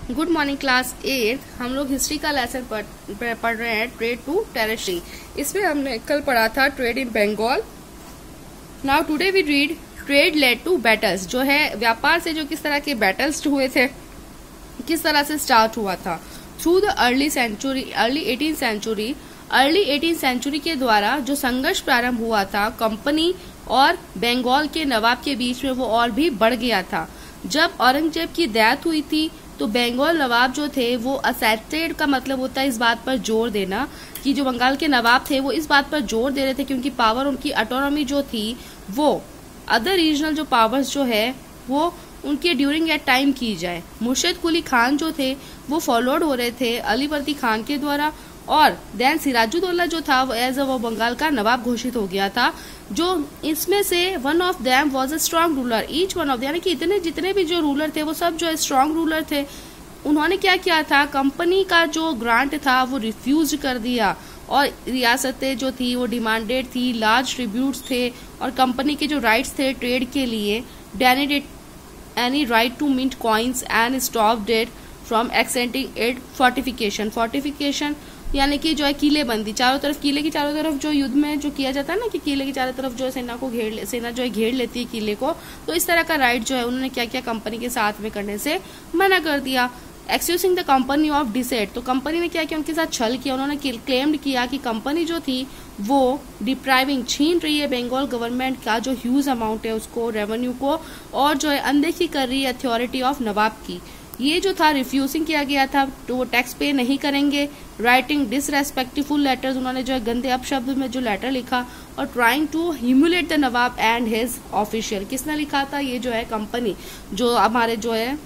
Good morning class 8। हम लोग history का लेसन पढ़ रहे हैं, ट्रेड टू टेरिटरी। इसमें हमने कल पढ़ा था trade in Bengal. Now today we read trade led to battles, जो है व्यापार से जो किस तरह के बैटल्स हुए थे, किस तरह से स्टार्ट हुआ था through the early 18th century के द्वारा जो संघर्ष प्रारंभ हुआ था कंपनी और बंगाल के नवाब के बीच में, वो और भी बढ़ गया था। जब औरंगजेब की डेथ हुई थी तो बंगाल नवाब जो थे वो असेप्टेड का मतलब होता है इस बात पर जोर देना कि जो बंगाल के नवाब थे वो इस बात पर जोर दे रहे थे क्योंकि पावर, उनकी ऑटोनॉमी जो थी वो अदर रीजनल जो पावर्स जो है वो उनके ड्यूरिंग एट टाइम की जाए। मुर्शिद कुली खान जो थे वो फॉलोड हो रहे थे अलीवर्दी खान के द्वारा, और देन सिराजुद्दौला जो था वो बंगाल का नवाब घोषित हो गया था। जो इसमें से one of them was a strong ruler, each one of यानी कि इतने जितने भी जो रूलर थे वो सब जो है स्ट्रांग रूलर थे। उन्होंने क्या किया था, कंपनी का जो ग्रांट था वो रिफ्यूज कर दिया और रियासतें जो थी वो डिमांडेड थी, लार्ज ट्रिब्यूट्स थे और कंपनी के जो राइट्स थे ट्रेड के लिए, denied any right to mint coins and stopped it from extending it fortification यानी कि जो है किलेबंदी, चारों तरफ किले की चारों तरफ जो युद्ध में जो किया जाता है ना कि किले की चारों तरफ जो है सेना जो है घेर लेती है किले को, तो इस तरह का राइट जो है उन्होंने क्या किया, कंपनी के साथ में करने से मना कर दिया। एक्सक्यूजिंग द कंपनी ऑफ डिसेट, तो कंपनी ने क्या किया, उनके साथ छल किया। उन्होंने क्लेम्ड किया कि कंपनी जो थी वो डिप्राइविंग, छीन रही है बंगाल गवर्नमेंट का जो ह्यूज अमाउंट है उसको, रेवेन्यू को, और जो है अनदेखी कर रही है अथॉरिटी ऑफ नवाब की। ये जो था रिफ्यूजिंग किया गया था, तो वो टैक्स पे नहीं करेंगे। राइटिंग डिसरेस्पेक्टफुल लेटर्स, उन्होंने जो है गंदे अपशब्द में जो लेटर लिखा, और trying to humiliate the nawab and his official. किसने लिखा था, ये जो है कंपनी, जो हमारे जो है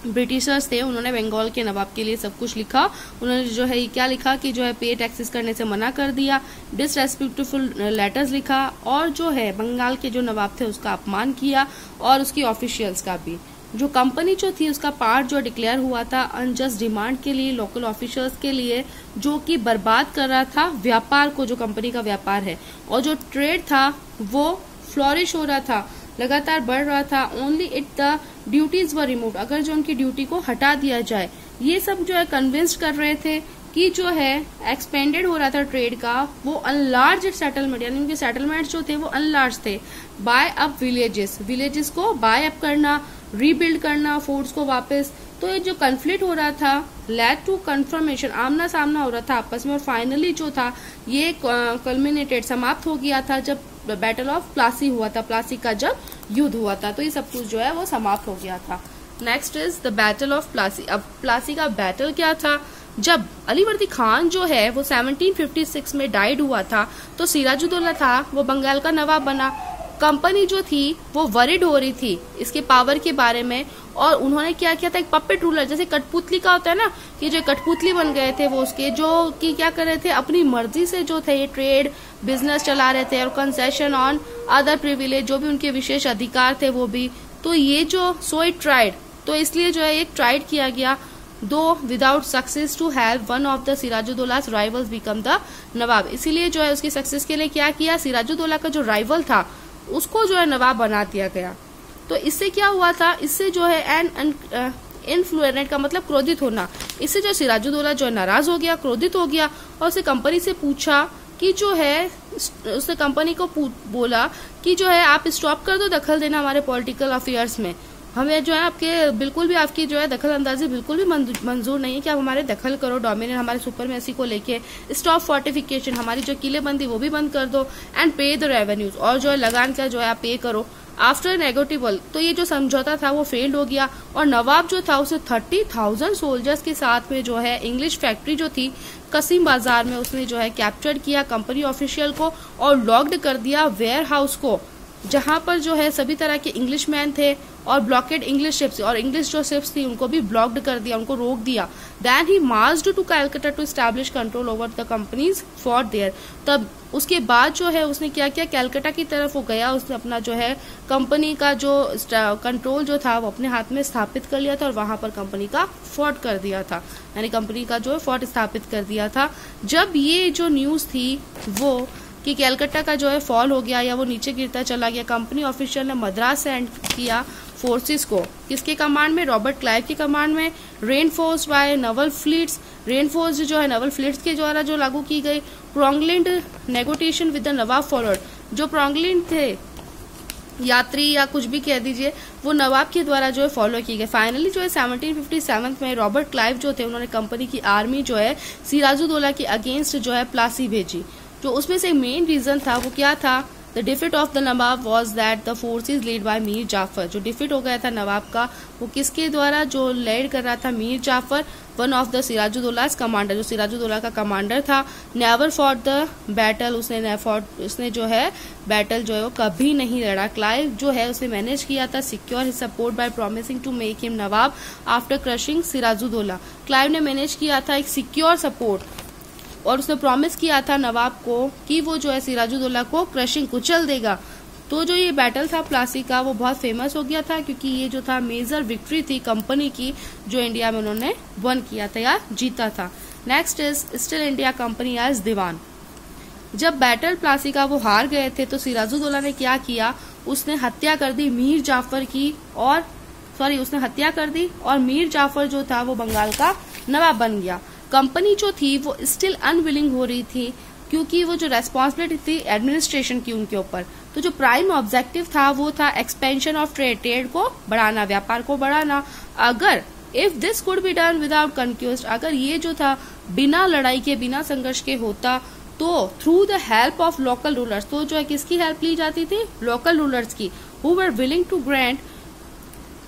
ब्रिटिशर्स थे, उन्होंने बंगाल के नवाब के लिए सब कुछ लिखा। उन्होंने जो है क्या लिखा कि जो है पे टैक्सेस करने से मना कर दिया, डिसरेस्पेक्टफुल लेटर्स लिखा, और जो है बंगाल के जो नवाब थे उसका अपमान किया और उसकी ऑफिशियल्स का भी। जो कंपनी जो थी उसका पार्ट जो डिक्लेयर हुआ था अनजस्ट डिमांड के लिए, लोकल ऑफिशियल्स के लिए, जो कि बर्बाद कर रहा था व्यापार को, जो कंपनी का व्यापार है, और जो ट्रेड था वो फ्लोरिश हो रहा था, लगातार बढ़ रहा था। Only it the duties were remove, अगर जो उनकी ड्यूटी को हटा दिया जाए। ये सब जो है कन्विंस कर रहे थे कि जो है एक्सपेंडेड हो रहा था ट्रेड का, वो अनलार्ज सेटलमेंट, यानी उनके सेटलमेंट जो थे वो अनलार्ज थे। बाय अप विलेजेस को बाय अप करना, रीबिल्ड करना फोर्ट्स को वापस। तो ये जो कन्फ्लिक्ट हो रहा था लेड टू कन्फर्मेशन, आमना सामना हो रहा था आपस में, और फाइनली जो था ये कल्मिनेटेड, समाप्त हो गया था जब बैटल ऑफ प्लासी हुआ था, प्लासी का जब युद्ध हुआ था, तो ये सब कुछ जो है वो समाप्त हो गया था। Next is the battle of Plassey. अब प्लासी का बैटल क्या था, जब अलीवर्दी खान जो है वो 1756 में डाइड हुआ था, तो सिराजुद्दौला था वो बंगाल का नवाब बना। कंपनी जो थी वो वरिड हो रही थी इसके पावर के बारे में, और उन्होंने क्या किया था, एक पपेट रूलर, जैसे कठपुतली का होता है ना कि जो कठपुतली बन गए थे वो उसके, जो कि क्या कर रहे थे, अपनी मर्जी से जो थे ये ट्रेड बिजनेस चला रहे थे, और कंसेशन ऑन अदर प्रिविलेज, जो भी उनके विशेष अधिकार थे वो भी। तो ये जो सो इट ट्राइड, तो इसलिए जो है एक ट्राइड किया गया, though without success to help one of the Sirajuddaulah's rivals become the nawab. इसीलिए जो है उसकी सक्सेस के लिए क्या किया, सिराजुद्दौला का जो राइवल था उसको जो है नवाब बना दिया गया। तो इससे क्या हुआ था, इससे जो है इन्फ्लुएंट का मतलब क्रोधित होना, इससे जो सिराजुद्दौला जो है नाराज हो गया, क्रोधित हो गया, और उसे कंपनी से पूछा कि जो है, उसने कंपनी को बोला कि जो है आप स्टॉप कर दो दखल देना हमारे पॉलिटिकल अफेयर्स में, हमें जो है आपके बिल्कुल भी आपकी जो है दखल अंदाजी बिल्कुल भी मंजूर नहीं है कि आप हमारे दखल करो, डोमिनेट हमारे सुपरमेसी को लेके, स्टॉप फोर्टिफिकेशन, हमारी जो किलेबंदी वो भी बंद कर दो, एंड पे द रेवेन्यूज, और जो है लगान का जो है आप पे करो। आफ्टर नेगोटिबल, तो ये जो समझौता था वो फेल्ड हो गया, और नवाब जो था उसे 30,000 सोल्जर्स के साथ में जो है इंग्लिश फैक्ट्री जो थी कसीम बाजार में, उसने जो है कैप्चर किया कंपनी ऑफिशियल को और लॉक्ड कर दिया वेयर हाउस को, जहां पर जो है सभी तरह के इंग्लिश मैन थे, और ब्लॉकेड इंग्लिश शिप्स, और इंग्लिश जो शिप्स थी उनको भी ब्लॉक्ड कर दिया, उनको रोक दिया। Then he marched to Calcutta to establish control over the companies for there. तब उसके बाद जो है उसने क्या किया, कैलकाटा की तरफ वो गया, उसने अपना जो है कंपनी का जो कंट्रोल जो था वो अपने हाथ में स्थापित कर लिया था, और वहां पर कंपनी का फोर्ट कर दिया था, यानी कंपनी का जो है फोर्ट स्थापित कर दिया था। जब ये जो न्यूज थी वो कि कैलकाटा का जो है फॉल हो गया या वो नीचे गिरता चला गया, कंपनी ऑफिशियल ने मद्रास सेंड किया फोर्सेस को, किसके कमांड में, रॉबर्ट क्लाइव के कमांड में, reinforced by naval fleets, reinforced जो है नवल फ्लीट्स के द्वारा जो लागू की गई, प्रोंगलिंड negotiation with the Nawab followed, जो प्रोंगलिंड थे यात्री या कुछ भी कह दीजिए, वो नवाब के द्वारा जो है फॉलो की गई। फाइनली जो है 1757 में रॉबर्ट क्लाइव जो थे उन्होंने कंपनी की आर्मी जो है सिराजुद्दौला के अगेंस्ट जो है प्लासी भेजी। जो उसमें से मेन रीजन था वो क्या था, the defeat of the nawab was that the forces lead by Mir Jafar, जो डिफीट हो गया था नवाब का वो किसके द्वारा, जो लीड कर रहा था Mir Jafar, one of the Sirajuddaulah's commander, जो सिराजुद्दौला का कमांडर था। नेवर फॉट द बैटल, उसने जो है बैटल जो है वो कभी नहीं लड़ा। क्लाइव जो है उसने मैनेज किया था secure his support by promising to make him nawab after crushing Sirajuddaulah. Clive ने मैनेज किया था एक सिक्योर सपोर्ट और उसने प्रॉमिस किया था नवाब को कि वो जो है सिराजुद्दौला को क्रशिंग कुचल देगा। तो जो ये बैटल था प्लासी का वो बहुत फेमस हो गया था क्योंकि ये जो था मेजर विक्ट्री थी कंपनी की जो इंडिया में उन्होंने वन किया था या जीता था। Next is still India company as diwan. जब बैटल प्लासी का वो हार गए थे तो सिराजुद्दौला ने क्या किया, उसने हत्या कर दी मीर जाफर की और मीर जाफर जो था वो बंगाल का नवाब बन गया। कंपनी जो थी वो स्टिल अनविलिंग हो रही थी क्योंकि वो जो रेस्पॉन्सिबिलिटी थी एडमिनिस्ट्रेशन की उनके ऊपर। तो जो प्राइम ऑब्जेक्टिव था वो था एक्सपेंशन ऑफ ट्रेड को बढ़ाना, व्यापार को बढ़ाना। अगर if this could be done without conquest, अगर ये जो था बिना लड़ाई के बिना संघर्ष के होता तो through the help of local rulers, तो जो है किसकी हेल्प ली जाती थी, लोकल रूलर्स की, who were willing to grant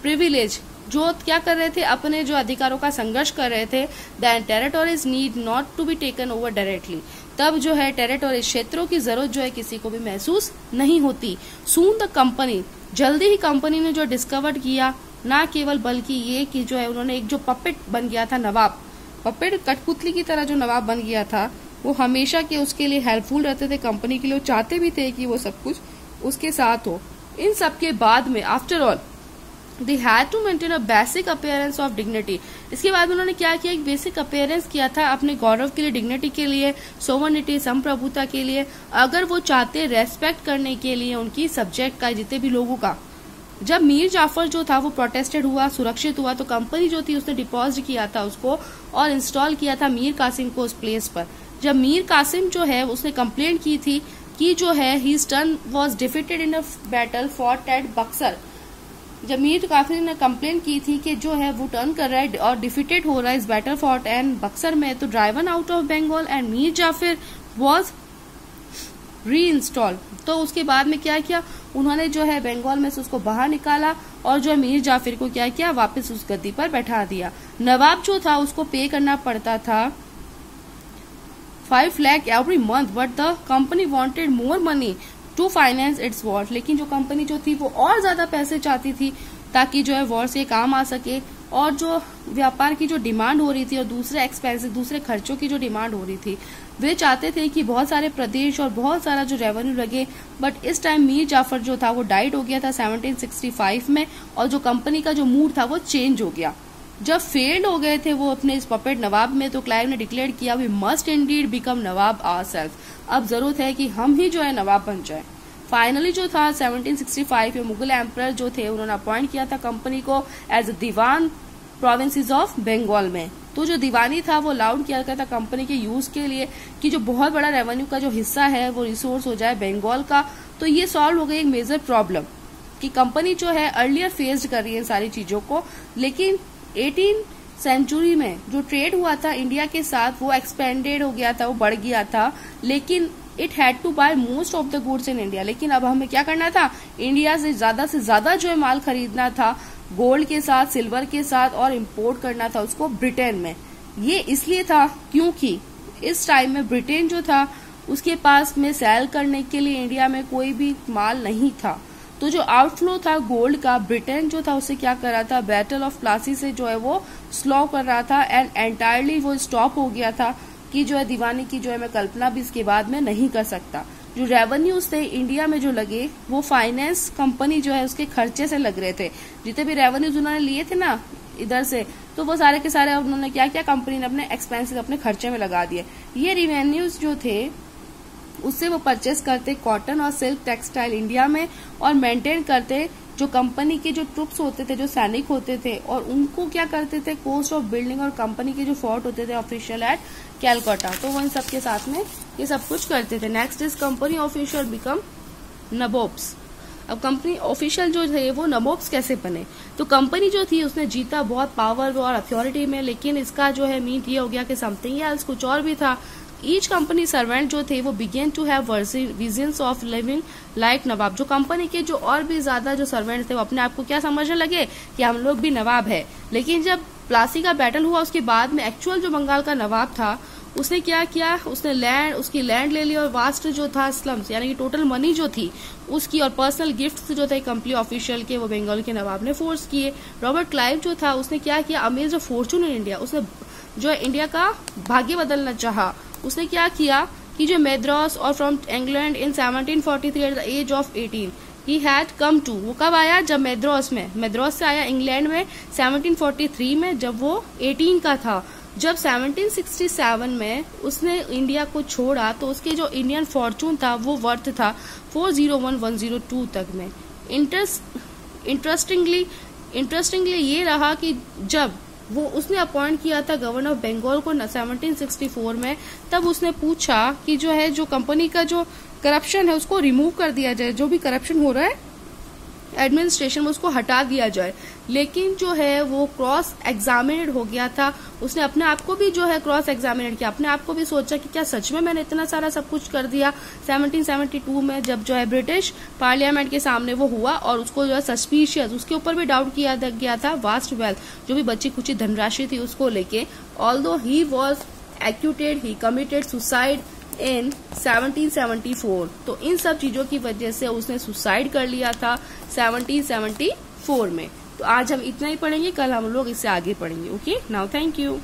privilege, जो क्या कर रहे थे अपने जो अधिकारों का संघर्ष कर रहे थे। Then territories need not to be taken over directly, तब जो है टेरिटोरी क्षेत्रों की जरूरत जो है किसी को भी महसूस नहीं होती। सून द कंपनी, जल्दी ही कंपनी ने जो डिस्कवर किया ना केवल बल्कि ये कि जो है उन्होंने एक जो पपेट बन गया था नवाब, पपेट कठपुतली की तरह जो नवाब बन गया था वो हमेशा के उसके लिए हेल्पफुल रहते थे कंपनी के लिए, वो चाहते भी थे कि वो सब कुछ उसके साथ हो। इन सब के बाद में after all They had to maintain a basic appearance of dignity. इसके बाद उन्होंने क्या किया, एक बेसिक अपीयरेंस किया था अपने गौरव के लिए, डिग्निटी के लिए, सोवर्निटी संप्रभुता के लिए, अगर वो चाहते रेस्पेक्ट करने के लिए उनकी सब्जेक्ट का, जितने भी लोगों का। जब मीर जाफर जो था वो प्रोटेस्टेड हुआ, सुरक्षित हुआ, तो कंपनी जो थी उसने डिपॉजिट किया था उसको और इंस्टॉल किया था मीर कासिम को उस प्लेस पर। जब मीर कासिम जो है उसने कंप्लेंट की थी कि जो है his son was defeated in a battle fought at Buxar, जब मीर कासिम ने कंप्लेन की थी कि जो है वो टर्न कर रहा है और डिफीटेड हो रहा है इस बैटल फॉर्ट एंड बक्सर में, तो driven out of Bengal and Mir Jafar was reinstall. तो उसके बाद में क्या किया उन्होंने, जो है बंगाल में से उसको बाहर निकाला और जो है मीर जाफर को क्या किया, वापस उस गद्दी पर बैठा दिया। नवाब जो था उसको पे करना पड़ता था 5 lakh every month, but the company wanted more money to finance its war. लेकिन जो कंपनी जो थी वो और ज्यादा पैसे चाहती थी ताकि जो है वॉर से काम आ सके, और जो व्यापार की जो डिमांड हो रही थी और दूसरे एक्सपेंस, दूसरे खर्चों की जो डिमांड हो रही थी, वे चाहते थे कि बहुत सारे प्रदेश और बहुत सारा जो रेवेन्यू लगे। बट इस टाइम मीर जाफर जो था वो डाइड हो गया था 1765 में, और जो कंपनी का जो मूड था वो चेंज हो गया। जब फेल्ड हो गए थे वो अपने इस पपेट नवाब में, तो क्लाइव ने डिक्लेयर किया we must indeed become nawab ourselves, अब जरूरत है कि हम ही जो है नवाब बन जाए। फाइनली जो था 1765 में मुगल एम्परर जो थे उन्होंने अपॉइंट किया था कंपनी को as a diwan provinces of Bengal में। तो जो दीवानी था वो अलाउड किया गया था कंपनी के यूज के लिए कि जो बहुत बड़ा रेवेन्यू का जो हिस्सा है वो रिसोर्स हो जाए बंगाल का। तो ये सॉल्व हो गई एक मेजर प्रॉब्लम कि कंपनी जो है अर्लियर फेस्ड कर रही है सारी चीजों को, लेकिन 18 सेंचुरी में जो ट्रेड हुआ था इंडिया के साथ वो एक्सपेंडेड हो गया था, वो बढ़ गया था, लेकिन it had to buy most of the goods in India. लेकिन अब हमें क्या करना था, इंडिया से ज्यादा जो है माल खरीदना था गोल्ड के साथ, सिल्वर के साथ, और इम्पोर्ट करना था उसको ब्रिटेन में। ये इसलिए था क्योंकि इस टाइम में ब्रिटेन जो था उसके पास में सेल करने के लिए इंडिया में कोई भी माल नहीं था। तो जो आउटफ्लो था गोल्ड का, ब्रिटेन जो था उसे क्या कर रहा था, बैटल ऑफ प्लासी से जो है वो स्लो कर रहा था एंड एंटायरली वो स्टॉप हो गया था कि जो है दीवानी की जो है मैं कल्पना भी इसके बाद में नहीं कर सकता। जो रेवेन्यूज थे इंडिया में जो लगे वो फाइनेंस कंपनी जो है उसके खर्चे से लग रहे थे। जितने भी रेवेन्यूज उन्होंने लिए थे ना इधर से, तो वो सारे के सारे उन्होंने क्या किया, कंपनी ने अपने एक्सपेंसेस अपने खर्चे में लगा दिए। ये रेवेन्यूज जो थे उससे वो परचेस करते कॉटन और सिल्क टेक्सटाइल इंडिया में और मेंटेन करते जो कंपनी के जो ट्रुप्स होते थे, जो सैनिक होते थे, और उनको क्या करते थे, कोस्ट ऑफ बिल्डिंग और कंपनी के जो फोर्ट होते थे ऑफिशियल एट कैलकाटा, तो वो इन सबके साथ में ये सब कुछ करते थे। Next is company official become nabobs. अब कंपनी ऑफिशियल जो थे वो नबोब्स कैसे बने? तो कंपनी जो थी उसने जीता बहुत पावर और अथॉरिटी में, लेकिन इसका जो है मीन ये हो गया कि समथिंग एल्स, कुछ और भी था। ईच कंपनी सर्वेंट जो थे वो began to have visions of living like nawab. जो कंपनी के जो और भी ज्यादा जो सर्वेंट थे वो अपने आप को क्या समझने लगे कि हम लोग भी नवाब है। लेकिन जब प्लासी का बैटल हुआ उसके बाद में एक्चुअल जो बंगाल का नवाब था उसने क्या किया, उसने उसकी लैंड ले ली और वास्ट जो था स्लम्स यानी कि टोटल मनी जो थी उसकी और पर्सनल गिफ्ट्स जो थे कंपनी ऑफिशियल के वो बंगाल के नवाब ने फोर्स किए। रॉबर्ट क्लाइव जो था उसने क्या किया, amaze of Fortune in India, उसने जो है इंडिया का भाग्य बदलना चाहा। उसने क्या किया कि जो मैद्रास और from England in 1743 at the age of 18 he had come to, वो कब आया, जब मैद्रास से आया इंग्लैंड में 1743 में, जब वो 18 का था। जब 1767 में उसने इंडिया को छोड़ा तो उसके जो इंडियन फॉर्चून था वो वर्थ था 401,102 तक में। इंटरेस्टिंगली ये रहा कि जब वो उसने अपॉइंट किया था गवर्नर ऑफ बंगाल को 1764 में, तब उसने पूछा कि जो है जो कंपनी का जो करप्शन है उसको रिमूव कर दिया जाए, जो भी करप्शन हो रहा है एडमिनिस्ट्रेशन में उसको हटा दिया जाए। लेकिन जो है वो क्रॉस एग्जामिनेड हो गया था, उसने अपने आप को भी जो है क्रॉस एग्जामिनेड किया, अपने आप को भी सोचा कि क्या सच में मैंने इतना सारा सब कुछ कर दिया। 1772 में जब जो है ब्रिटिश पार्लियामेंट के सामने वो हुआ और उसको जो है सस्पिशियस, उसके ऊपर भी डाउट किया गया था वास्ट वेल्थ, जो भी बची कुछ धनराशि थी उसको लेके। Although he was acquitted, he committed suicide in 1774। तो इन सब चीजों की वजह से उसने सुसाइड कर लिया था 1774 में। तो आज हम इतना ही पढ़ेंगे, कल हम लोग इससे आगे पढ़ेंगे। Okay, now thank you.